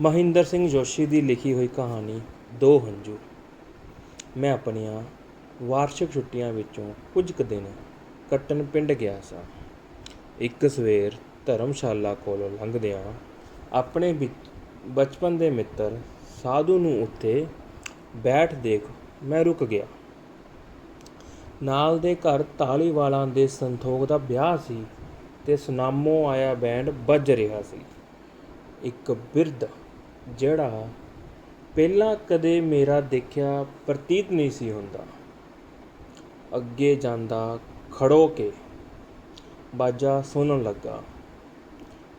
ਮਹਿੰਦਰ ਸਿੰਘ ਜੋਸ਼ੀ ਦੀ ਲਿਖੀ ਹੋਈ ਕਹਾਣੀ ਦੋ ਹੰਝੂ। ਮੈਂ ਆਪਣੀਆਂ ਵਾਰਸ਼ਿਕ ਛੁੱਟੀਆਂ ਵਿੱਚੋਂ ਕੁਝ ਕੁ ਦਿਨ ਕੱਟਣ ਪਿੰਡ ਗਿਆ ਸਾਂ। ਇੱਕ ਸਵੇਰ ਧਰਮਸ਼ਾਲਾ ਕੋਲੋਂ ਲੰਘਦਿਆਂ ਆਪਣੇ ਬਚਪਨ ਦੇ ਮਿੱਤਰ ਸਾਧੂ ਨੂੰ ਉੱਥੇ ਬੈਠ ਦੇਖ ਮੈਂ ਰੁਕ ਗਿਆ। ਨਾਲ ਦੇ ਘਰ ਧਾਲੀਵਾਲਾਂ ਦੇ ਸੰਤੋਖ ਦਾ ਵਿਆਹ ਸੀ ਤੇ ਸੁਨਾਮੋਂ ਆਇਆ ਬੈਂਡ ਵੱਜ ਰਿਹਾ ਸੀ। ਇੱਕ ਬਿਰਧ ਜਿਹੜਾ ਪਹਿਲਾਂ ਕਦੇ ਮੇਰਾ ਦੇਖਿਆ ਪ੍ਰਤੀਤ ਨਹੀਂ ਸੀ ਹੁੰਦਾ, ਅੱਗੇ ਜਾਂਦਾ ਖੜੋ ਕੇ ਬਾਜਾ ਸੁਣਨ ਲੱਗਾ।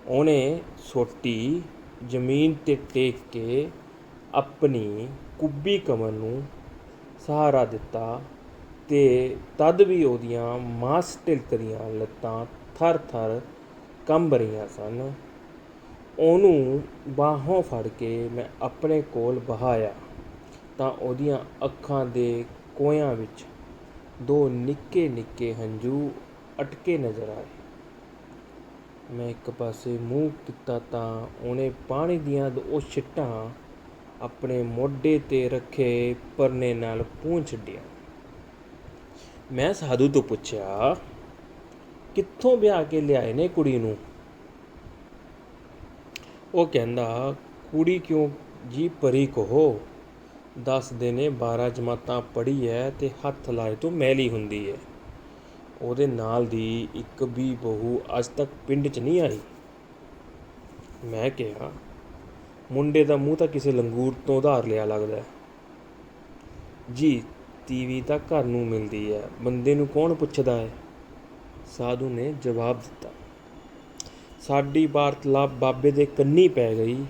ਉਹਨੇ ਸੋਟੀ ਜ਼ਮੀਨ 'ਤੇ ਟੇਕ ਕੇ ਆਪਣੀ ਕੁੱਬੀ ਕਮਰ ਨੂੰ ਸਹਾਰਾ ਦਿੱਤਾ ਤੇ ਤਦ ਵੀ ਉਹਦੀਆਂ ਮਾਸ ਢਿਲਕਦੀਆਂ ਲੱਤਾਂ ਥਰ ਥਰ ਕੰਬ ਰਹੀਆਂ ਸਨ। ਉਹਨੂੰ ਬਾਹੋਂ ਫੜ ਕੇ ਮੈਂ ਆਪਣੇ ਕੋਲ ਬਹਾਇਆ ਤਾਂ ਉਹਦੀਆਂ ਅੱਖਾਂ ਦੇ ਕੋਇਆਂ ਵਿੱਚ ਦੋ ਨਿੱਕੇ ਨਿੱਕੇ ਹੰਝੂ ਅਟਕੇ ਨਜ਼ਰ ਆਏ। ਮੈਂ ਇੱਕ ਪਾਸੇ ਮੂੰਹ ਕੀਤਾ ਤਾਂ ਉਹਨੇ ਪਾਣੀ ਦੀਆਂ ਦੋ ਛਿੱਟਾਂ ਆਪਣੇ ਮੋਢੇ 'ਤੇ ਰੱਖੇ ਪਰਨੇ ਨਾਲ ਪੂੰਝ ਛੱਡੀਆਂ। ਮੈਂ ਸਾਧੂ ਤੋਂ ਪੁੱਛਿਆ, ਕਿੱਥੋਂ ਵਿਆਹ ਕੇ ਲਿਆਏ ਨੇ ਕੁੜੀ ਨੂੰ? ਉਹ ਕਹਿੰਦਾ, ਕੁੜੀ ਕਿਉਂ ਜੀ ਪਰੀ ਕਹੋ, ਦੱਸਦੇ ਨੇ 12 ਜਮਾਤਾਂ ਪੜ੍ਹੀ ਹੈ ਤੇ ਹੱਥ ਲਾਏ ਤੋਂ ਮੈਲੀ ਹੁੰਦੀ ਹੈ। ਉਹਦੇ ਨਾਲ ਦੀ ਇੱਕ ਵੀ ਬਹੂ ਅੱਜ ਤੱਕ ਪਿੰਡ 'ਚ ਨਹੀਂ ਆਈ। ਮੈਂ ਕਿਹਾ, ਮੁੰਡੇ ਦਾ ਮੂੰਹ ਤਾਂ ਕਿਸੇ ਲੰਗੂਰ ਤੋਂ ਉਧਾਰ ਲਿਆ ਲੱਗਦਾ। ਜੀ ਤੀਵੀਂ ਤਾਂ ਘਰ ਨੂੰ ਮਿਲਦੀ ਹੈ, ਬੰਦੇ ਨੂੰ ਕੌਣ ਪੁੱਛਦਾ ਹੈ? ਸਾਧੂ ਨੇ ਜਵਾਬ ਦਿੱਤਾ। ਸਾਡੀ ਵਾਰਤਾਲਾਪ ਬਾਬੇ ਦੇ ਕੰਨੀ ਪੈ ਗਈ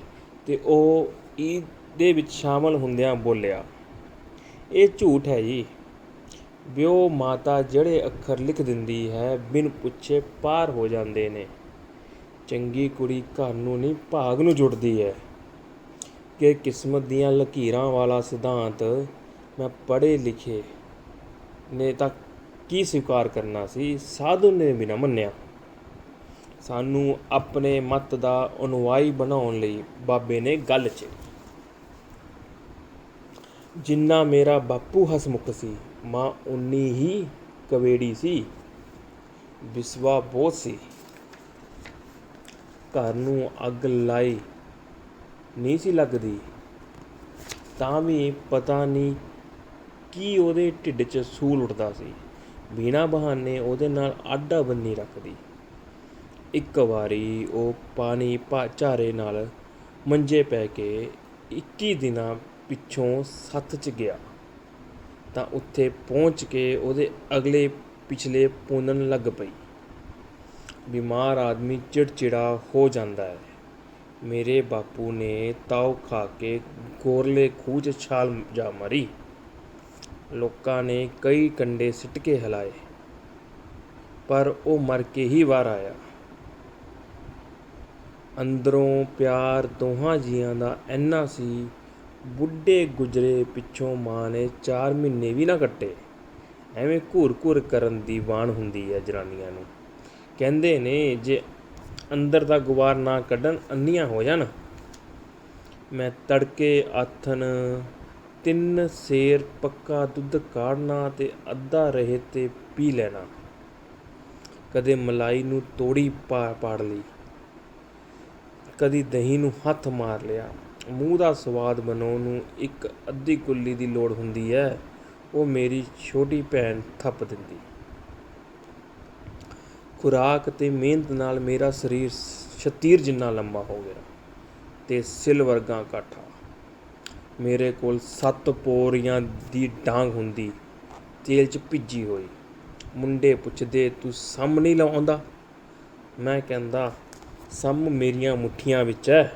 ਤੇ ਉਹ ਇਹਦੇ ਵਿੱਚ ਸ਼ਾਮਲ ਹੁੰਦਿਆਂ ਬੋਲਿਆ, ਇਹ ਝੂਠ ਹੈ ਜੀ। ਵਿਓ ਮਾਤਾ ਜਿਹੜੇ ਅੱਖਰ ਲਿਖ ਦਿੰਦੀ ਹੈ ਬਿਨ ਪੁੱਛੇ ਪਾਰ ਹੋ ਜਾਂਦੇ ਨੇ। ਚੰਗੀ ਕੁੜੀ ਘਰ ਨੂੰ ਨਹੀਂ ਭਾਗ ਨੂੰ ਜੁੜਦੀ ਹੈ। ਕਿ ਕਿਸਮਤ ਦੀਆਂ ਲਕੀਰਾਂ ਵਾਲਾ ਸਿਧਾਂਤ ਮੈਂ ਪੜ੍ਹੇ ਲਿਖੇ ਨੇ ਤਾਂ ਕੀ ਸਵੀਕਾਰ ਕਰਨਾ ਸੀ। ਸਾਧੂ ਨੇ ਵੀ ਨਾ ਮੰਨਿਆ। ਸਾਨੂੰ ਆਪਣੇ ਮਤ ਦਾ ਅਨੁਆਈ ਬਣਾਉਣ ਲਈ ਬਾਬੇ ਨੇ ਗੱਲ 'ਚ ਜਿੰਨਾ ਮੇਰਾ ਬਾਪੂ ਹਸਮੁਖ ਸੀ, ਮਾਂ ਉਨੀ ਹੀ ਕਵੇੜੀ ਸੀ, ਵਿਸਵਾ ਬਹੁਤ ਸੀ। ਘਰ ਨੂੰ ਅੱਗ ਲਾਈ ਨਹੀਂ ਸੀ ਲੱਗਦੀ ਤਾਂ ਵੀ ਪਤਾ ਨਹੀਂ ਕੀ ਉਹਦੇ ਢਿੱਡ 'ਚ ਸੂਲ ਉੱਠਦਾ ਸੀ। ਬਿਨਾਂ ਬਹਾਨੇ ਉਹਦੇ ਨਾਲ ਆਡਾ ਬੰਨੀ ਰੱਖਦੀ। ਇੱਕ ਵਾਰੀ ਉਹ ਪਾਣੀ ਝਾਰੇ ਨਾਲ ਮੰਜੇ ਪੈ ਕੇ 21 ਦਿਨਾਂ ਪਿੱਛੋਂ ਸੱਥ 'ਚ ਗਿਆ ਤਾਂ ਉੱਥੇ ਪਹੁੰਚ ਕੇ ਉਹਦੇ ਅਗਲੇ ਪਿਛਲੇ ਪੂਨਣ ਲੱਗ ਪਈ। ਬਿਮਾਰ ਆਦਮੀ ਚਿੜਚਿੜਾ ਹੋ ਜਾਂਦਾ ਹੈ। ਮੇਰੇ ਬਾਪੂ ਨੇ ਤਾਉ ਖਾ ਕੇ ਗੋਰਲੇ ਖੂਹ 'ਚ ਛਾਲ ਜਾ ਮਾਰੀ। ਲੋਕਾਂ ਨੇ ਕਈ ਕੰਡੇ ਸਿੱਟ ਕੇ ਹਿਲਾਏ ਪਰ ਉਹ ਮਰ ਕੇ ਹੀ ਬਾਹਰ ਆਇਆ। ਅੰਦਰੋਂ ਪਿਆਰ ਦੋਹਾਂ ਜੀਆਂ ਦਾ ਇੰਨਾ ਸੀ, ਬੁੱਢੇ ਗੁਜ਼ਰੇ ਪਿੱਛੋਂ ਮਾਂ ਨੇ 4 ਮਹੀਨੇ ਵੀ ਨਾ ਕੱਟੇ। ਐਵੇਂ ਘੂਰ ਘੂਰ ਕਰਨ ਦੀ ਵਾਣ ਹੁੰਦੀ ਹੈ ਜਨਾਨੀਆਂ ਨੂੰ। ਕਹਿੰਦੇ ਨੇ ਜੇ ਅੰਦਰ ਦਾ ਗੁਬਾਰ ਨਾ ਕੱਢਣ ਅੰਨੀਆਂ ਹੋ ਜਾਣ। ਮੈਂ ਤੜਕੇ ਆਥਣ 3 ਸੇਰ ਪੱਕਾ ਦੁੱਧ ਕਾੜਨਾ ਤੇ ਅੱਧਾ ਰਹੇ ਤੇ ਪੀ ਲੈਣਾ। ਕਦੇ ਮਲਾਈ ਨੂੰ ਤੋੜੀ ਪਾੜ ਲਈ, ਕਦੀ ਦਹੀਂ ਨੂੰ ਹੱਥ ਮਾਰ ਲਿਆ। ਮੂੰਹ ਦਾ ਸਵਾਦ ਬਣਾਉਣ ਨੂੰ ਇੱਕ ਅੱਧੀ ਕੁੱਲੀ ਦੀ ਲੋੜ ਹੁੰਦੀ ਹੈ, ਉਹ ਮੇਰੀ ਛੋਟੀ ਭੈਣ ਥੱਪ ਦਿੰਦੀ। ਖੁਰਾਕ ਤੇ ਮਿਹਨਤ ਨਾਲ ਮੇਰਾ ਸਰੀਰ ਸ਼ਤੀਰ ਜਿੰਨਾ ਲੰਬਾ ਹੋ ਗਿਆ ਤੇ ਸਿਲ ਵਰਗਾ ਕਾਠਾ। ਮੇਰੇ ਕੋਲ 7 ਪੋਰੀਆਂ ਦੀ ਡਾਂਗ ਹੁੰਦੀ, ਤੇਲ 'ਚ ਭਿੱਜੀ ਹੋਈ। ਮੁੰਡੇ ਪੁੱਛਦੇ, ਤੂੰ ਸਮ ਨਹੀਂ ਲਾਉਂਦਾ? ਮੈਂ ਕਹਿੰਦਾ, ਸਮ ਮੇਰੀਆਂ ਮੁੱਠੀਆਂ ਵਿੱਚ ਹੈ।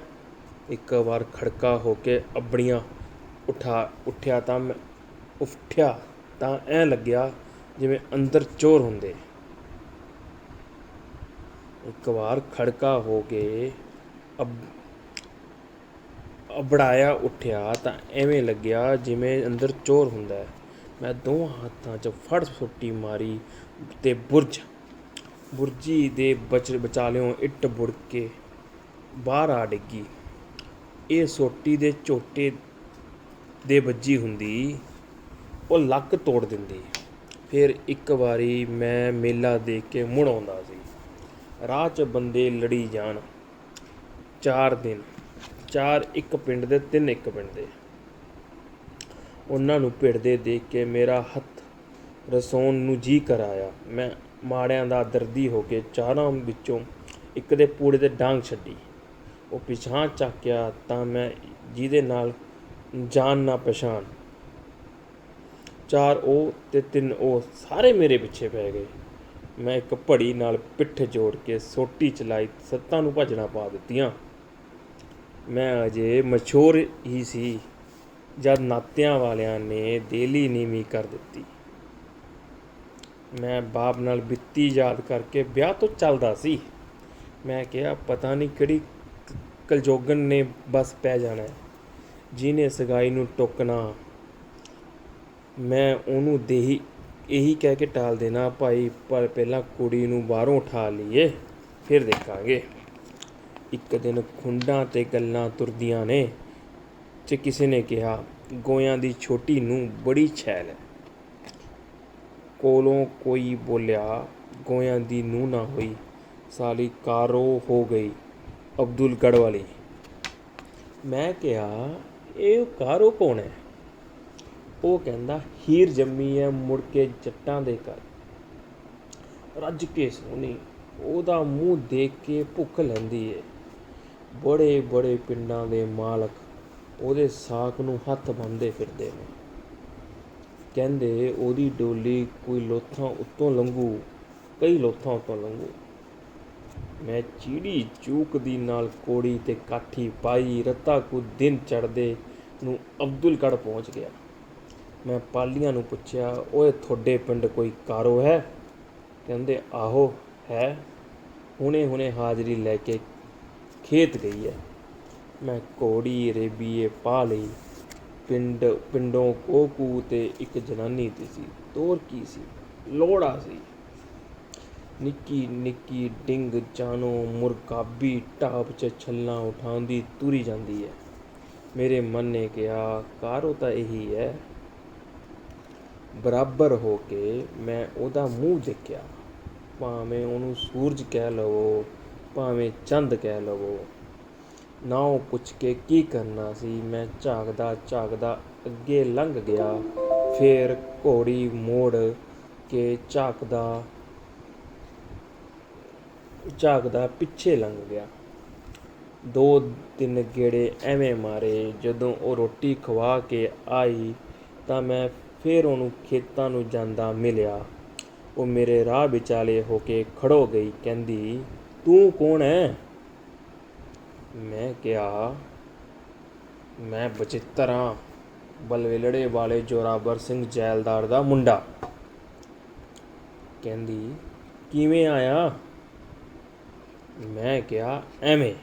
ਇੱਕ ਵਾਰ ਖੜਕਾ ਹੋ ਕੇ ਅੱਬੜੀਆਂ ਉੱਠਿਆ ਤਾਂ ਐਂ ਲੱਗਿਆ ਜਿਵੇਂ ਅੰਦਰ ਚੋਰ ਹੁੰਦੇ। ਇੱਕ ਵਾਰ ਖੜਕਾ ਹੋ ਕੇ ਅਬੜਾਇਆ ਉੱਠਿਆ ਤਾਂ ਐਵੇਂ ਲੱਗਿਆ ਜਿਵੇਂ ਅੰਦਰ ਚੋਰ ਹੁੰਦਾ। ਮੈਂ ਦੋਵਾਂ ਹੱਥਾਂ 'ਚ ਫੜ ਸੋਟੀ ਮਾਰੀ ਤੇ ਬੁਰਜੀ ਦੇ ਵਿਚਾਲਿਓਂ ਇੱਟ ਬੁੜ ਕੇ ਬਾਹਰ ਆ ਡਿੱਗੀ। ਇਹ ਸੋਟੀ ਦੇ ਝੋਟੇ ਦੇ ਵੱਜੀ ਹੁੰਦੀ, ਉਹ ਲੱਕ ਤੋੜ ਦਿੰਦੀ। ਫਿਰ ਇੱਕ ਵਾਰੀ ਮੈਂ ਮੇਲਾ ਦੇਖ ਕੇ ਮੁੜ ਆਉਂਦਾ ਸੀ। ਰਾਹ 'ਚ ਬੰਦੇ ਲੜੀ ਜਾਣ, 4 ਦਿਨ, 4 ਇੱਕ ਪਿੰਡ ਦੇ, 3 ਇੱਕ ਪਿੰਡ ਦੇ। ਉਹਨਾਂ ਨੂੰ ਭਿੜਦੇ ਦੇਖ ਕੇ ਮੇਰਾ ਹੱਥ ਰਸਾਉਣ ਨੂੰ ਜੀ ਕਰ ਆਇਆ। ਮੈਂ ਮਾੜਿਆਂ ਦਾ ਦਰਦੀ ਹੋ ਕੇ 4 ਵਿੱਚੋਂ ਇੱਕ ਦੇ ਪੂੜੇ 'ਤੇ ਡਾਂਗ ਛੱਡੀ। ਉਹ ਪਿਛਾਂਹ ਝਾਕਿਆ ਤਾਂ ਮੈਂ ਜਿਹਦੇ ਨਾਲ ਜਾਨ ਨਾ ਪਛਾਣ, 4 ਉਹ ਤੇ 3 ਉਹ ਸਾਰੇ ਮੇਰੇ ਪਿੱਛੇ ਪੈ ਗਏ। ਮੈਂ ਇੱਕ ਭੜੀ ਨਾਲ ਪਿੱਠ ਜੋੜ ਕੇ ਸੋਟੀ ਚਲਾਈ, 7 ਨੂੰ ਭੱਜਣਾ ਪਾ ਦਿੱਤੀਆਂ। ਮੈਂ ਅਜੇ ਮਛੋਰ ਹੀ ਸੀ ਜਦ ਨਾਤਿਆਂ ਵਾਲਿਆਂ ਨੇ ਦੇਲੀ ਨੀਵੀਂ ਕਰ ਦਿੱਤੀ। ਮੈਂ ਬਾਪ ਨਾਲ ਬੀਤੀ ਯਾਦ ਕਰਕੇ ਵਿਆਹ ਤੋਂ ਚੱਲਦਾ ਸੀ। ਮੈਂ ਕਿਹਾ ਪਤਾ ਨਹੀਂ ਕਿਹੜੀ ਕਲਜੋਗਨ ਨੇ ਬਸ ਪੈ ਜਾਣਾ, ਜਿਹਨੇ ਸਗਾਈ ਨੂੰ ਟੋਕਣਾ। ਮੈਂ ਉਹਨੂੰ ਇਹੀ ਕਹਿ ਕੇ ਟਾਲ ਦੇਣਾ, ਭਾਈ ਪਰ ਪਹਿਲਾਂ ਕੁੜੀ ਨੂੰ ਬਾਹਰੋਂ ਉਠਾ ਲਈਏ, ਫਿਰ ਦੇਖਾਂਗੇ। ਇੱਕ ਦਿਨ ਖੁੰਡਾਂ 'ਤੇ ਗੱਲਾਂ ਤੁਰਦੀਆਂ ਨੇ ਚ ਕਿਸੇ ਨੇ ਕਿਹਾ, ਗੋਇਆਂ ਦੀ ਛੋਟੀ ਨੂੰ ਬੜੀ ਛੈਲ ਹੈ। ਕੋਲੋਂ ਕੋਈ ਬੋਲਿਆ, ਗੋਇਆਂ ਦੀ ਨੂੰਹ ਨਾ ਹੋਈ, ਸਾਲੀ ਕਾਰੋ ਹੋ ਗਈ ਅਬਦੁਲਗੜ੍ਹ ਵਾਲੀ। ਮੈਂ ਕਿਹਾ ਇਹ ਕਾਰੋ ਕੌਣ ਹੈ? ਉਹ ਕਹਿੰਦਾ ਹੀਰ ਜੰਮੀ ਹੈ ਮੁੜ ਕੇ ਜੱਟਾਂ ਦੇ ਘਰ, ਰੱਜ ਕੇ ਸੋਹਣੀ, ਉਹਦਾ ਮੂੰਹ ਦੇਖ ਕੇ ਭੁੱਖ ਲੈਂਦੀ ਏ। ਬੜੇ ਬੜੇ ਪਿੰਡਾਂ ਦੇ ਮਾਲਕ ਉਹਦੇ ਸਾਕ ਨੂੰ ਹੱਥ ਬੰਨ੍ਹਦੇ ਫਿਰਦੇ ਨੇ। ਕਹਿੰਦੇ ਉਹਦੀ ਡੋਲੀ ਕੋਈ ਲੋਥਾਂ ਉੱਤੋਂ ਲੰਘੂ, ਕਈ ਲੋਥਾਂ ਉੱਤੋਂ ਲੰਘੂ। ਮੈਂ ਚੀੜੀ ਚੂਕਦੀ ਨਾਲ ਕੋੜੀ ਤੇ ਕਾਠੀ ਪਾਈ, ਰੱਤਾ ਕੁ ਦਿਨ ਚੜ੍ਹਦੇ ਨੂੰ ਅਬਦੁਲਗੜ੍ਹ ਪਹੁੰਚ ਗਿਆ। ਮੈਂ ਪਾਲੀਆਂ ਨੂੰ ਪੁੱਛਿਆ, ਓਏ ਤੁਹਾਡੇ ਪਿੰਡ ਕੋਈ ਕਾਰੋ ਹੈ? ਕਹਿੰਦੇ ਆਹੋ ਹੈ, ਹੁਣੇ ਹਾਜ਼ਰੀ ਲੈ ਕੇ ਖੇਤ ਗਈ ਹੈ। ਮੈਂ ਘੋੜੀ ਰੇਬੀਏ ਪਾ ਲਈ। ਪਿੰਡੋਂ ਕੋਕੂ ਤੇ ਇੱਕ ਜਨਾਨੀ ਦੀ ਸੀ। ਤੋਰ ਕੀ ਸੀ? ਲੋੜਾ ਸੀ। ਨਿੱਕੀ ਨਿੱਕੀ ਡਿੰਗ ਜਾਨੋ ਮੁਰਗਾਬੀ ਢਾਬ 'ਚ ਛੱਲਾਂ ਉਠਾਉਂਦੀ ਤੁਰੀ ਜਾਂਦੀ ਹੈ। ਮੇਰੇ ਮਨ ਨੇ ਕਿਹਾ ਕਾਰੋ ਤਾਂ ਇਹੀ ਹੈ। ਬਰਾਬਰ ਹੋ ਕੇ ਮੈਂ ਉਹਦਾ ਮੂੰਹ ਦੇਖਿਆ। ਭਾਵੇਂ ਉਹਨੂੰ ਸੂਰਜ ਕਹਿ ਲਵੋ, ਭਾਵੇਂ ਚੰਦ ਕਹਿ ਲਵੋ, ਨਾ ਉਹ ਪੁੱਛ ਕੇ ਕੀ ਕਰਨਾ ਸੀ। ਮੈਂ ਝਾਕਦਾ ਝਾਕਦਾ ਅੱਗੇ ਲੰਘ ਗਿਆ, ਫਿਰ ਘੋੜੀ ਮੋੜ ਕੇ ਝਾਕਦਾ ਪਿੱਛੇ ਲੰਘ ਗਿਆ। 2-3 ਗੇੜੇ ਐਵੇਂ ਮਾਰੇ। ਜਦੋਂ ਉਹ ਰੋਟੀ ਖਵਾ ਕੇ ਆਈ ਤਾਂ ਮੈਂ ਫਿਰ ਉਹਨੂੰ ਖੇਤਾਂ ਨੂੰ ਜਾਂਦਾ ਮਿਲਿਆ। ਉਹ ਮੇਰੇ ਰਾਹ ਵਿਚਾਲੇ ਹੋ ਕੇ ਖੜੋ ਗਈ। ਕਹਿੰਦੀ ਤੂੰ ਕੌਣ ਹੈ? ਮੈਂ ਕਿਹਾ ਮੈਂ ਬਚਿੱਤਰ ਹਾਂ, ਬਲਵੇਲੜੇ ਵਾਲੇ ਜ਼ੋਰਾਵਰ ਸਿੰਘ ਜੈਲਦਾਰ ਦਾ ਮੁੰਡਾ। ਕਹਿੰਦੀ ਕਿਵੇਂ ਆਇਆ? ਮੈਂ ਕਿਹਾ ਐਵੇਂ।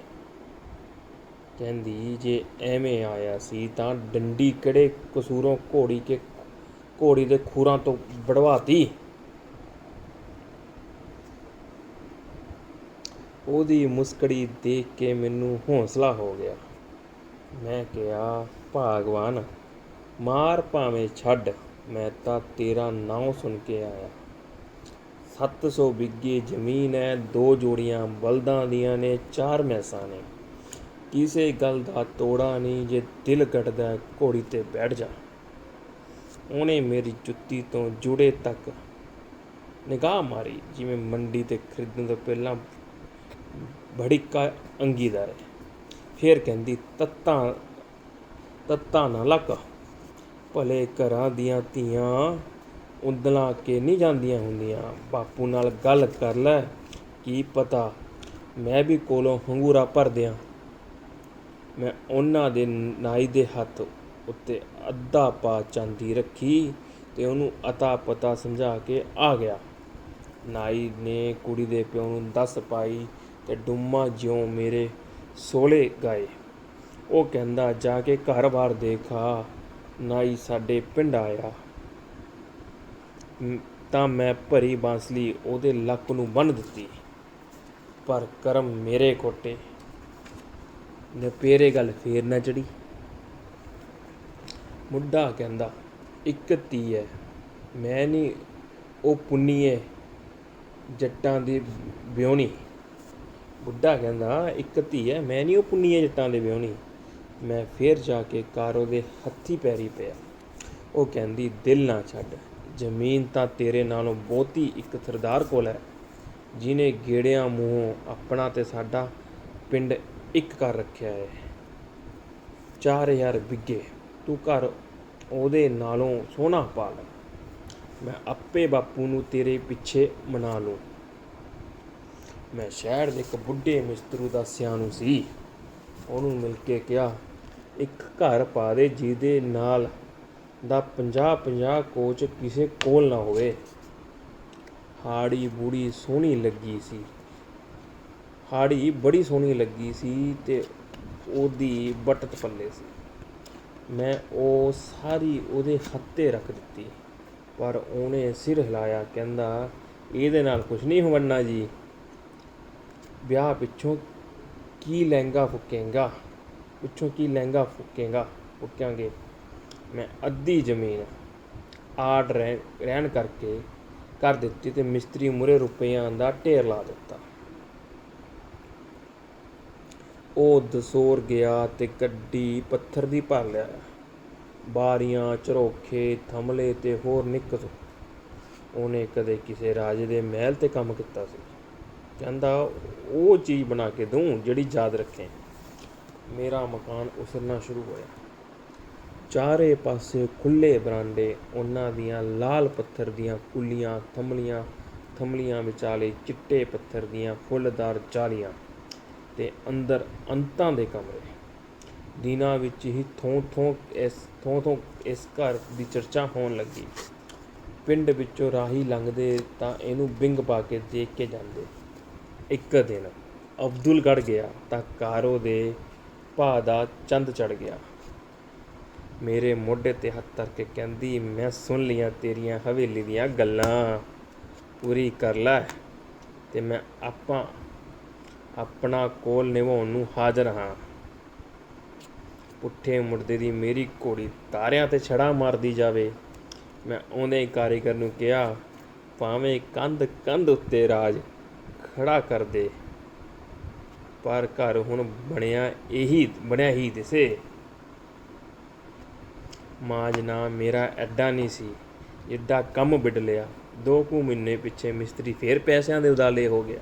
ਕਹਿੰਦੀ ਜੇ ਐਵੇਂ ਆਇਆ ਸੀ ਤਾਂ ਡੰਡੀ ਕਿਹੜੇ ਕਸੂਰੋਂ ਘੋੜੀ ਦੇ ਖੂਰਾਂ ਤੋਂ ਵੜਵਾਤੀ? ਉਹਦੀ ਮੁਸਕੜੀ ਦੇਖ ਕੇ ਮੈਨੂੰ ਹੌਸਲਾ ਹੋ ਗਿਆ। ਮੈਂ ਕਿਹਾ ਭਾਗਵਾਨ, ਮਾਰ ਭਾਵੇਂ ਛੱਡ, ਮੈਂ ਤਾਂ ਤੇਰਾ ਨਾਂ ਸੁਣ ਕੇ ਆਇਆ। 700 ਬਿੱਗੇ ਜ਼ਮੀਨ ਹੈ, 2 ਜੋੜੀਆਂ ਬਲਦਾਂ ਦੀਆਂ ਨੇ, 4 ਮੈਸਾਂ ਨੇ। ਕਿਸੇ ਗੱਲ ਦਾ ਤੋੜਾ ਨਹੀਂ, ਜੇ ਦਿਲ ਕੱਢਦਾ ਘੋੜੀ 'ਤੇ ਬੈਠ ਜਾ। ਉਹਨੇ ਮੇਰੀ ਜੁੱਤੀ ਤੋਂ ਜੂੜੇ ਤੱਕ ਨਿਗਾਹ ਮਾਰੀ, ਜਿਵੇਂ ਮੰਡੀ 'ਤੇ ਖਰੀਦਣ ਤੋਂ ਪਹਿਲਾਂ ਭੜਿੱਕਾ ਅੰਗੀਦਾ ਹੈ। ਫਿਰ ਕਹਿੰਦੀ ਤੱਤਾ ਨਾ ਲੱਕ, ਭਲੇ ਘਰਾਂ ਦੀਆਂ ਧੀਆਂ ਉਂਦਲਾਂ ਕੇ ਨਹੀਂ ਜਾਂਦੀਆਂ ਹੁੰਦੀਆਂ। ਬਾਪੂ ਨਾਲ ਗੱਲ ਕਰ ਲੈ, ਕੀ ਪਤਾ ਮੈਂ ਵੀ ਕੋਲੋਂ ਹੰਗੂਰਾ ਭਰ ਦਿਆਂ। ਮੈਂ ਉਹਨਾਂ ਦੇ ਨਾਈ ਦੇ ਹੱਥ ਉੱਤੇ ਅੱਧਾ ਪਾ ਚਾਂਦੀ ਰੱਖੀ ਤੇ ਉਹਨੂੰ ਅਤਾ ਪਤਾ ਸਮਝਾ ਕੇ ਆ ਗਿਆ। ਨਾਈ ਨੇ ਕੁੜੀ ਦੇ ਪਿਓ ਨੂੰ ਦੱਸ ਪਾਈ ਤੇ ਡੁੰਮਾ ਜਿਉਂ ਮੇਰੇ ਸੋਲੇ ਗਾਏ। ਉਹ ਕਹਿੰਦਾ ਜਾ ਕੇ ਘਰ-ਬਾਰ ਦੇਖ ਆ। ਨਾਈ ਸਾਡੇ ਪਿੰਡ ਆਇਆ ਤਾਂ ਮੈਂ ਭਰੀ ਬਾਂਸਲੀ ਉਹਦੇ ਲੱਕ ਨੂੰ ਬੰਨ੍ਹ ਦਿੱਤੀ। ਪਰ ਕਰਮ ਮੇਰੇ ਖੋਟੇ। ਨਪੇਰੇ ਗੱਲ ਫੇਰ ਨਾ ਚੜੀ। ਮੁੰਡਾ ਕਹਿੰਦਾ ਇੱਕ ਧੀ ਹੈ, ਮੈਂ ਨਹੀਂ ਉਹ ਪੁੰਨੀਏ ਜੱਟਾਂ ਦੀ ਵਿਆਹੁਣੀ। ਬੁੱਢਾ ਕਹਿੰਦਾ ਇੱਕ ਧੀ ਹੈ, ਮੈਂ ਨਹੀਂ ਉਹ ਪੁੰਨੀਏ ਜੱਟਾਂ ਦੇ ਵਿਆਹੁਣੀ। ਮੈਂ ਫੇਰ ਜਾ ਕੇ ਕਾਰੋ ਦੇ ਹੱਥੀਂ ਪੈਰੀ ਪਿਆ। ਉਹ ਕਹਿੰਦੀ ਦਿਲ ਨਾ ਛੱਡ, ਜ਼ਮੀਨ ਤਾਂ ਤੇਰੇ ਨਾਲੋਂ ਬਹੁਤੀ ਇੱਕ ਸਰਦਾਰ ਕੋਲ ਹੈ, ਜਿਹਨੇ ਗੇੜਿਆਂ ਮੂੰਹੋਂ ਆਪਣਾ ਤੇ ਸਾਡਾ ਪਿੰਡ ਇੱਕ ਕਰ ਰੱਖਿਆ ਹੈ। 4000 ਬਿੱਗੇ, ਤੂੰ ਘਰ ਉਹਦੇ ਨਾਲੋਂ ਸੋਹਣਾ ਪਾ ਲੈ। ਮੈਂ ਆਪੇ ਬਾਪੂ ਨੂੰ ਤੇਰੇ ਪਿੱਛੇ ਮਨਾ ਲੂੰ। ਮੈਂ ਸ਼ਹਿਰ ਦੇ ਇੱਕ ਬੁੱਢੇ ਮਿਸਤਰੂ ਦਾ ਸਿਆਣੂ ਸੀ, ਉਹਨੂੰ ਮਿਲ ਕੇ ਕਿਹਾ ਇੱਕ ਘਰ ਪਾ ਦੇ ਜਿਹਦੇ ਨਾਲ ਦਾ 50 ਕੋਚ ਕਿਸੇ ਕੋਲ ਨਾ ਹੋਵੇ। ਹਾੜੀ ਬੜੀ ਸੋਹਣੀ ਲੱਗੀ ਸੀ ਤੇ ਉਹਦੀ ਬਟਤ ਪੱਲੇ ਸੀ। ਮੈਂ ਉਹ ਸਾਰੀ ਉਹਦੇ ਹੱਥੇ ਰੱਖ ਦਿੱਤੀ, ਪਰ ਉਹਨੇ ਸਿਰ ਹਿਲਾਇਆ, ਕਹਿੰਦਾ ਇਹਦੇ ਨਾਲ ਕੁਛ ਨਹੀਂ ਬਣਨਾ ਜੀ। ਵਿਆਹ ਪਿੱਛੋਂ ਕੀ ਲਹਿੰਗਾ ਫੂਕਾਂਗੇ। ਮੈਂ ਅੱਧੀ ਜ਼ਮੀਨ ਆੜ ਰਹਿਣ ਕਰਕੇ ਕਰ ਦਿੱਤੀ ਤੇ ਮਿਸਤਰੀ ਮੂਹਰੇ ਰੁਪਈਆਂ ਦਾ ਢੇਰ ਲਾ ਦਿੱਤਾ। ਉਹ ਦਸੌਰ ਗਿਆ ਤੇ ਗੱਡੀ ਪੱਥਰ ਦੀ ਭਰ ਲਿਆ। ਬਾਰੀਆਂ, ਝਰੋਖੇ, ਥੰਮਲੇ ਤੇ ਹੋਰ ਨਿੱਕਤ। ਉਹਨੇ ਕਦੇ ਕਿਸੇ ਰਾਜੇ ਦੇ ਮਹਿਲ 'ਤੇ ਕੰਮ ਕੀਤਾ ਸੀ। ਕਹਿੰਦਾ ਉਹ ਚੀਜ਼ ਬਣਾ ਕੇ ਦੂੰ ਜਿਹੜੀ ਯਾਦ ਰੱਖੇ। ਮੇਰਾ ਮਕਾਨ ਉਸਰਨਾ ਸ਼ੁਰੂ ਹੋਇਆ। ਚਾਰੇ ਪਾਸੇ ਖੁੱਲ੍ਹੇ ਬਰਾਂਡੇ, ਉਹਨਾਂ ਦੀਆਂ ਲਾਲ ਪੱਥਰ ਦੀਆਂ ਕੁੱਲੀਆਂ, ਥੰਮਲੀਆਂ ਵਿਚਾਲੇ ਚਿੱਟੇ ਪੱਥਰ ਦੀਆਂ ਫੁੱਲਦਾਰ ਜਾਲੀਆਂ ਤੇ ਅੰਦਰ ਅੰਤਾਂ ਦੇ ਕਮਰੇ। ਦਿਨਾਂ ਵਿੱਚ ਹੀ ਥੋਂ ਇਸ ਘਰ ਦੀ ਚਰਚਾ ਹੋਣ ਲੱਗੀ। ਪਿੰਡ ਵਿੱਚੋਂ ਰਾਹੀ ਲੰਘਦੇ ਤਾਂ ਇਹਨੂੰ ਬਿੰਗ ਪਾ ਕੇ ਦੇਖ ਕੇ ਜਾਂਦੇ। ਇੱਕ ਦਿਨ ਅਬਦੁਲਗੜ੍ਹ ਗਿਆ ਤਾਂ ਕਾਰੋ ਦੇ ਭਾ ਦਾ ਚੰਦ ਚੜ੍ਹ ਗਿਆ। ਮੇਰੇ ਮੋਢੇ 'ਤੇ ਹੱਥ ਧਰ ਕੇ ਕਹਿੰਦੀ, ਮੈਂ ਸੁਣ ਲਈਆਂ ਤੇਰੀਆਂ ਹਵੇਲੀ ਦੀਆਂ ਗੱਲਾਂ, ਪੂਰੀ ਕਰ ਲੈ ਤੇ ਮੈਂ ਆਪਣਾ ਕੋਲ ਨਿਭਾਉਣ ਨੂੰ ਹਾਜ਼ਰ ਹਾਂ। ਪੁੱਠੇ ਮੁੜਦੇ ਦੀ ਮੇਰੀ ਘੋੜੀ ਤਾਰਿਆਂ 'ਤੇ ਛੜਾ ਮਾਰਦੀ ਜਾਵੇ। ਮੈਂ ਆਉਂਦੇ ਕਾਰੀਗਰ ਨੂੰ ਕਿਹਾ, ਭਾਵੇਂ ਕੰਧ ਉੱਤੇ ਰਾਜ ਖੜਾ ਕਰ ਦੇ, ਪਰ ਘਰ ਹੁਣ ਬਣਿਆ ਹੀ ਦਿਸੇ। ਮਾਂਜਣਾ ਮੇਰਾ ਐਡਾ ਨਹੀਂ ਸੀ ਜਿੱਡਾ ਕੰਮ ਵਿੱਢ ਲਿਆ। 2 ਕੁ ਮਹੀਨੇ ਪਿੱਛੇ ਮਿਸਤਰੀ ਫੇਰ ਪੈਸਿਆਂ ਦੇ ਉਦਾਲੇ ਹੋ ਗਿਆ।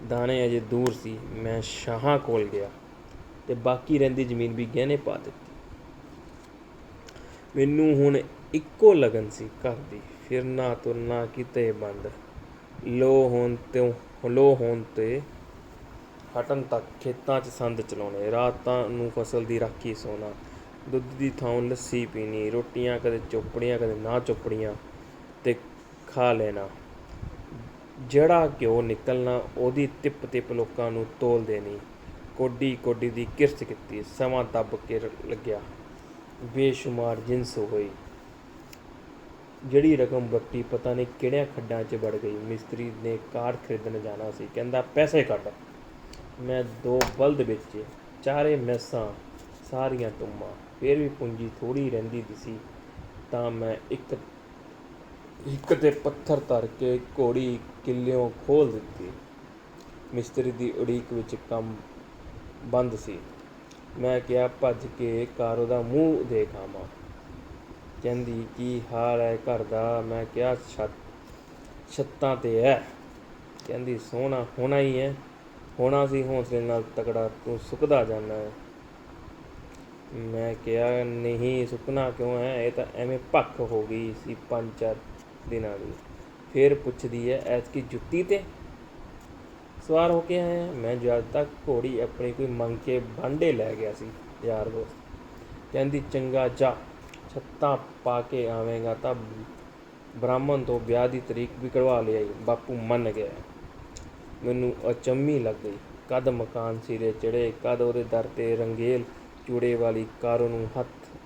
ਦਾਣੇ ਅਜੇ ਦੂਰ ਸੀ। ਮੈਂ ਸ਼ਾਹਾਂ ਕੋਲ ਗਿਆ ਤੇ ਬਾਕੀ ਰਹਿੰਦੀ ਜ਼ਮੀਨ ਵੀ ਗਹਿਣੇ ਪਾ ਦਿੱਤੀ। ਮੈਨੂੰ ਹੁਣ ਇੱਕੋ ਲਗਨ ਸੀ ਘਰ ਦੀ। ਫਿਰਨਾ ਤੁਰਨਾ ਕਿਤੇ ਬੰਦ। ਲੋ ਹੋਣ ਤੇ ਹਟਣ ਤੱਕ ਖੇਤਾਂ 'ਚ ਸੰਦ ਚਲਾਉਣੇ, ਰਾਤਾਂ ਨੂੰ ਫਸਲ ਦੀ ਰਾਖੀ ਸੌਣਾ, ਦੁੱਧ ਦੀ ਥਾਂ ਲੱਸੀ ਪੀਣੀ, ਰੋਟੀਆਂ ਕਦੇ ਚੋਪੜੀਆਂ ਕਦੇ ਨਾ ਚੋਪੜੀਆਂ ਤੇ ਖਾ ਲੈਣਾ। ਜਿਹੜਾ ਘਿਓ ਨਿਕਲਣਾ ਉਹਦੀ ਤਿਪ ਲੋਕਾਂ ਨੂੰ ਤੋਲ ਦੇਣੀ। ਕੋਡੀ ਦੀ ਕਿਰਚ ਕੀਤੀ। ਸਮਾਂ ਦੱਬ ਕੇ ਲੱਗਿਆ। ਬੇਸ਼ੁਮਾਰ ਜਿਨਸ ਹੋਈ। ਜਿਹੜੀ ਰਕਮ ਵੱਟੀ ਪਤਾ ਨਹੀਂ ਕਿਹੜਿਆਂ ਖੱਡਾਂ 'ਚ ਵੜ ਗਈ। ਮਿਸਤਰੀ ਨੇ ਕਾਠ ਖਰੀਦਣ ਜਾਣਾ ਸੀ, ਕਹਿੰਦਾ ਪੈਸੇ ਕੱਢ। ਮੈਂ 2 ਬਲਦ ਵੇਚੇ, 4 ਮੈਸਾਂ, ਸਾਰੀਆਂ ਟੁੰਮਾਂ। ਫੇਰ ਵੀ ਪੂੰਜੀ ਥੋੜ੍ਹੀ ਰਹਿੰਦੀ ਸੀ ਤਾਂ ਮੈਂ ਇੱਕ 'ਤੇ ਪੱਥਰ ਧਰ ਕੇ ਘੋੜੀ ਕਿੱਲਿਓਂ ਖੋਲ੍ਹ ਦਿੱਤੀ। ਮਿਸਤਰੀ ਦੀ ਉਡੀਕ ਵਿੱਚ ਕੰਮ ਬੰਦ ਸੀ। ਮੈਂ ਕਿਹਾ ਭੱਜ ਕੇ ਕਾਰੋ ਦਾ ਮੂੰਹ ਦੇਖ ਆਵਾਂ। ਕਹਿੰਦੀ ਕੀ ਹਾਲ ਹੈ ਘਰ ਦਾ? ਮੈਂ ਕਿਹਾ ਛੱਤਾਂ 'ਤੇ ਹੈ। ਕਹਿੰਦੀ ਸੋਹਣਾ ਹੋਣਾ ਹੀ ਹੈ। ਹੋਣਾ ਸੀ ਹੌਸਲੇ ਨਾਲ ਤਕੜਾ, ਤੂੰ ਸੁੱਕਦਾ ਜਾਂਦਾ ਹੈ। ਮੈਂ ਕਿਹਾ ਨਹੀਂ ਸੁੱਕਣਾ ਕਿਉਂ ਹੈ, ਇਹ ਤਾਂ ਐਵੇਂ ਭੱਖ ਹੋ ਗਈ ਸੀ 5-4 ਦਿਨਾਂ ਦੀ। ਫੇਰ ਪੁੱਛਦੀ ਹੈ ਐਤਕੀ ਜੁੱਤੀ 'ਤੇ ਸਵਾਰ ਹੋ ਕੇ ਆਇਆ। ਮੈਂ ਜਦ ਤੱਕ ਘੋੜੀ ਆਪਣੀ ਕੋਈ ਮੰਗ ਕੇ ਬਾਂਡੇ ਲੈ ਗਿਆ ਸੀ ਯਾਰ ਦੋਸਤ। ਕਹਿੰਦੀ ਚੰਗਾ ਜਾ, ਛੱਤਾਂ ਪਾ ਕੇ ਆਵੇਂਗਾ ਤਾਂ ਬ੍ਰਾਹਮਣ ਤੋਂ ਵਿਆਹ ਦੀ ਤਰੀਕ ਵੀ ਕਢਵਾ ਲਿਆਈ। ਬਾਪੂ ਮੰਨ ਗਿਆ। ਮੈਨੂੰ ਅਚੰਭੀ ਲੱਗ ਗਈ। ਕਦ ਮਕਾਨ ਸਿਰੇ ਚੜ੍ਹੇ, ਕਦ ਉਹਦੇ ਦਰ 'ਤੇ ਰੰਗੇਲ ਚੂੜੇ ਵਾਲੀ ਕਾਰੋ ਨੂੰ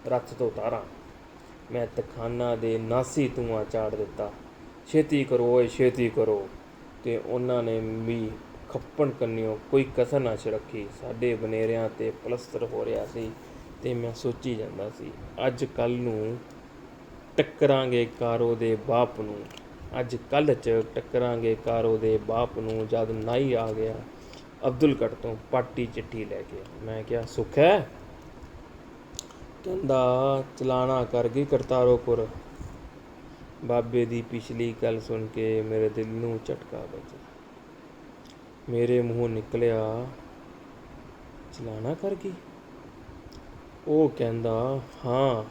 ਰੱਥ ਤੋਂ ਉਤਾਰਾਂ। ਮੈਂ ਤਖਾਨਾ ਦੇ ਨਾਸੀ ਧੂੰਆਂ ਚਾੜ ਦਿੱਤਾ। ਛੇਤੀ ਕਰੋ ਓਏ ਛੇਤੀ ਕਰੋ। ਤੇ ਉਹਨਾਂ ਨੇ ਵੀ ਖੱਪਣ ਕੰਨਿਓ ਕੋਈ ਕਸਰ ਨਾ ਰੱਖੀ। ਸਾਡੇ ਬਨੇਰਿਆਂ 'ਤੇ ਪਲਸਤਰ ਹੋ ਰਿਹਾ ਸੀ ਅਤੇ ਮੈਂ ਸੋਚੀ ਜਾਂਦਾ ਸੀ, ਅੱਜ ਕੱਲ੍ਹ ਨੂੰ ਟੱਕਰਾਂਗੇ ਕਾਰੋ ਦੇ ਬਾਪ ਨੂੰ, ਅੱਜ ਕੱਲ੍ਹ 'ਚ ਟੱਕਰਾਂਗੇ ਕਾਰੋ ਦੇ ਬਾਪ ਨੂੰ। ਜਦ ਨਾਈ ਆ ਗਿਆ ਅਬਦੁਲਗੜ੍ਹ ਤੋਂ ਪਾਟੀ ਚਿੱਠੀ ਲੈ ਕੇ। ਮੈਂ ਕਿਹਾ, ਸੁੱਖ ਹੈ? ਕਹਿੰਦਾ, ਚਲਾਣਾ ਕਰ ਗਈ ਕਰਤਾਰੋਪੁਰ। ਬਾਬੇ ਦੀ ਪਿਛਲੀ ਗੱਲ ਸੁਣ ਕੇ ਮੇਰੇ ਦਿਲ ਨੂੰ ਝਟਕਾ ਵੱਜਾ। ਮੇਰੇ ਮੂੰਹੋਂ ਨਿਕਲਿਆ, ਚਲਾਣਾ ਕਰ ਗਈ? ਉਹ ਕਹਿੰਦਾ, ਹਾਂ,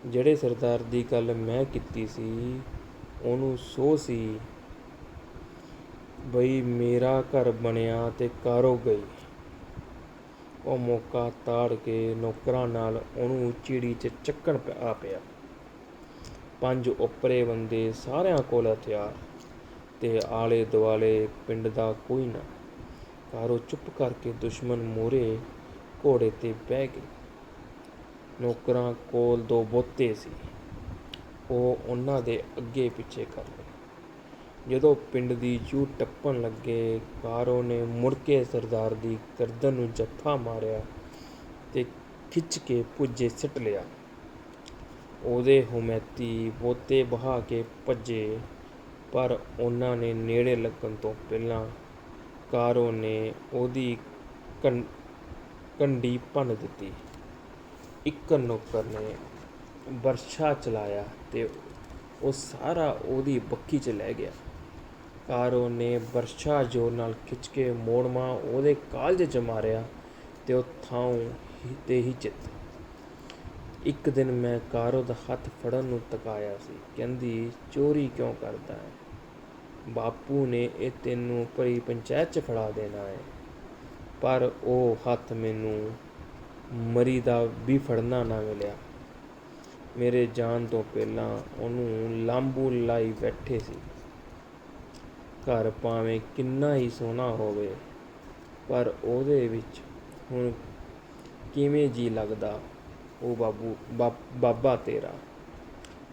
ਜਿਹੜੇ ਸਰਦਾਰ ਦੀ ਗੱਲ ਮੈਂ ਕੀਤੀ ਸੀ ਉਹਨੂੰ ਸੋਹ ਸੀ ਬਈ ਮੇਰਾ ਘਰ ਬਣਿਆ ਤੇ ਕਾਰੋ ਗਈ। ਉਹ ਮੌਕਾ ਤਾੜ ਕੇ ਨੌਕਰਾਂ ਨਾਲ ਉਹਨੂੰ ਚਿੜੀ 'ਚ ਚੱਕਣ ਆ ਪਿਆ। 5 ਓਪਰੇ ਬੰਦੇ, ਸਾਰਿਆਂ ਕੋਲ ਹਥਿਆਰ, ਤੇ ਆਲੇ ਦੁਆਲੇ ਪਿੰਡ ਦਾ ਕੋਈ ਨਾ। ਕਾਰੋ ਚੁੱਪ ਕਰਕੇ ਦੁਸ਼ਮਣ ਮੂਹਰੇ ਘੋੜੇ 'ਤੇ ਬਹਿ ਗਈ। ਨੌਕਰਾਂ ਕੋਲ 2 ਬੋਤੇ ਸੀ, ਉਹ ਉਹਨਾਂ ਦੇ ਅੱਗੇ ਪਿੱਛੇ ਕਰ ਲਏ। ਜਦੋਂ ਪਿੰਡ ਦੀ ਜੂਹ ਟੱਪਣ ਲੱਗੇ, ਕਾਰੋ ਨੇ ਮੁੜ ਕੇ ਸਰਦਾਰ ਦੀ ਗਰਦਨ ਨੂੰ ਜੱਫਾ ਮਾਰਿਆ ਤੇ ਖਿੱਚ ਕੇ ਭੁੱਜੇ ਸਿੱਟ ਲਿਆ। ਉਹਦੇ ਹਮੈਤੀ ਬੋਤੇ ਬਹਾ ਕੇ ਭੱਜੇ, ਪਰ ਉਹਨਾਂ ਨੇ ਨੇੜੇ ਲੱਗਣ ਤੋਂ ਪਹਿਲਾਂ ਕਾਰੋ ਨੇ ਉਹਦੀ ਕੰਢੀ ਭੰਨ ਦਿੱਤੀ। ਇੱਕ ਨੌਕਰ ਨੇ ਬਰਛਾ ਚਲਾਇਆ ਤੇ ਉਹ ਸਾਰਾ ਉਹਦੀ ਬੱਖੀ 'ਚ ਲੈ ਗਿਆ। ਕਾਰੋ ਨੇ ਬਰਛਾ ਜ਼ੋਰ ਨਾਲ ਖਿੱਚ ਕੇ ਮੋੜਵਾਂ ਉਹਦੇ ਕਾਲਜ 'ਚ ਮਾਰਿਆ ਤੇ ਉਹ ਥਾਂ 'ਤੇ ਹੀ ਚਿੱਤ। ਇੱਕ ਦਿਨ ਮੈਂ ਕਾਰੋ ਦਾ ਹੱਥ ਫੜਨ ਨੂੰ ਤਕਾਇਆ ਸੀ। ਕਹਿੰਦੀ, ਚੋਰੀ ਕਿਉਂ ਕਰਦਾ ਹੈ? ਬਾਪੂ ਨੇ ਇਹ ਤੈਨੂੰ ਭਰੀ ਪੰਚਾਇਤ 'ਚ ਫੜਾ ਦੇਣਾ ਹੈ। ਪਰ ਉਹ ਹੱਥ ਮੈਨੂੰ ਮਰੀ ਦਾ ਵੀ ਫੜਨਾ ਨਾ ਮਿਲਿਆ। ਮੇਰੇ ਜਾਣ ਤੋਂ ਪਹਿਲਾਂ ਉਹਨੂੰ ਲਾਂਬੂ ਲਾਈ ਬੈਠੇ ਸੀ। ਘਰ ਭਾਵੇਂ ਕਿੰਨਾ ਹੀ ਸੋਹਣਾ ਹੋਵੇ, ਪਰ ਉਹਦੇ ਵਿੱਚ ਹੁਣ ਕਿਵੇਂ ਜੀ ਲੱਗਦਾ ਉਹ ਬਾਬਾ ਤੇਰਾ?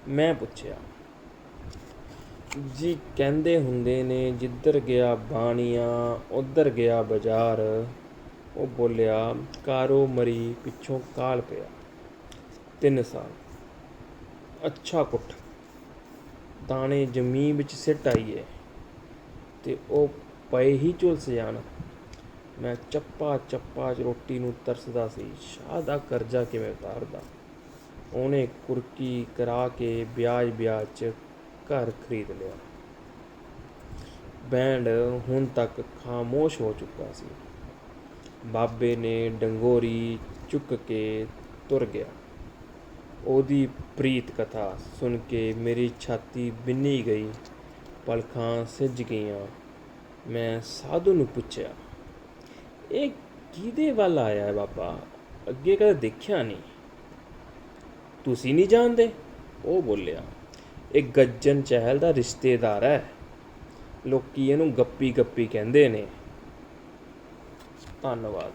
ਮੈਂ ਪੁੱਛਿਆ। ਜੀ ਕਹਿੰਦੇ ਹੁੰਦੇ ਨੇ, ਜਿੱਧਰ ਗਿਆ ਬਾਣੀਆਂ ਉੱਧਰ ਗਿਆ ਬਾਜ਼ਾਰ। ਉਹ ਬੋਲਿਆ। ਕਾਰੋ ਮਰੀ ਪਿੱਛੋਂ ਕਾਲ ਪਿਆ। 3 ਸਾਲ। ਅੱਛਾ ਕੁੱਟ, ਦਾਣੇ ਜ਼ਮੀਨ ਵਿੱਚ ਸਿੱਟ ਆਈਏ ਤੇ ਉਹ ਪਏ ਹੀ ਝੁਲਸ ਜਾਣ। ਮੈਂ ਚੱਪਾ ਚੱਪਾ ਰੋਟੀ ਨੂੰ ਤਰਸਦਾ ਸੀ। ਸ਼ਾਹ ਦਾ ਕਰਜ਼ਾ ਕਿਵੇਂ ਉਤਾਰਦਾ? ਉਹਨੇ ਕੁਰਕੀ ਕਰਾ ਕੇ ਵਿਆਜ 'ਚ ਘਰ ਖਰੀਦ ਲਿਆ। ਬੈਂਡ ਹੁਣ ਤੱਕ ਖਾਮੋਸ਼ ਹੋ ਚੁੱਕਾ ਸੀ। ਬਾਬੇ ਨੇ ਡੰਗੋਰੀ ਚੁੱਕ ਕੇ ਤੁਰ ਗਿਆ। ਉਹਦੀ ਪ੍ਰੀਤ ਕਥਾ ਸੁਣ ਕੇ ਮੇਰੀ ਛਾਤੀ ਬਿੰਨੀ ਗਈ, ਪਲਕਾਂ ਸਿੱਜ ਗਈਆਂ। ਮੈਂ ਸਾਧੂ ਨੂੰ ਪੁੱਛਿਆ, ਇਹ ਕਿਹਦੇ ਵੱਲ ਆਇਆ ਹੈ ਬਾਬਾ? ਅੱਗੇ ਕਦੇ ਦੇਖਿਆ ਨਹੀਂ। ਤੁਸੀਂ ਨਹੀਂ ਜਾਣਦੇ? ਉਹ ਬੋਲਿਆ। ਇਹ ਗੱਜਣ ਚਹਿਲ ਦਾ ਰਿਸ਼ਤੇਦਾਰ ਹੈ। ਲੋਕੀ ਇਹਨੂੰ ਗੱਪੀ ਗੱਪੀ ਕਹਿੰਦੇ ਨੇ। ਧੰਨਵਾਦ।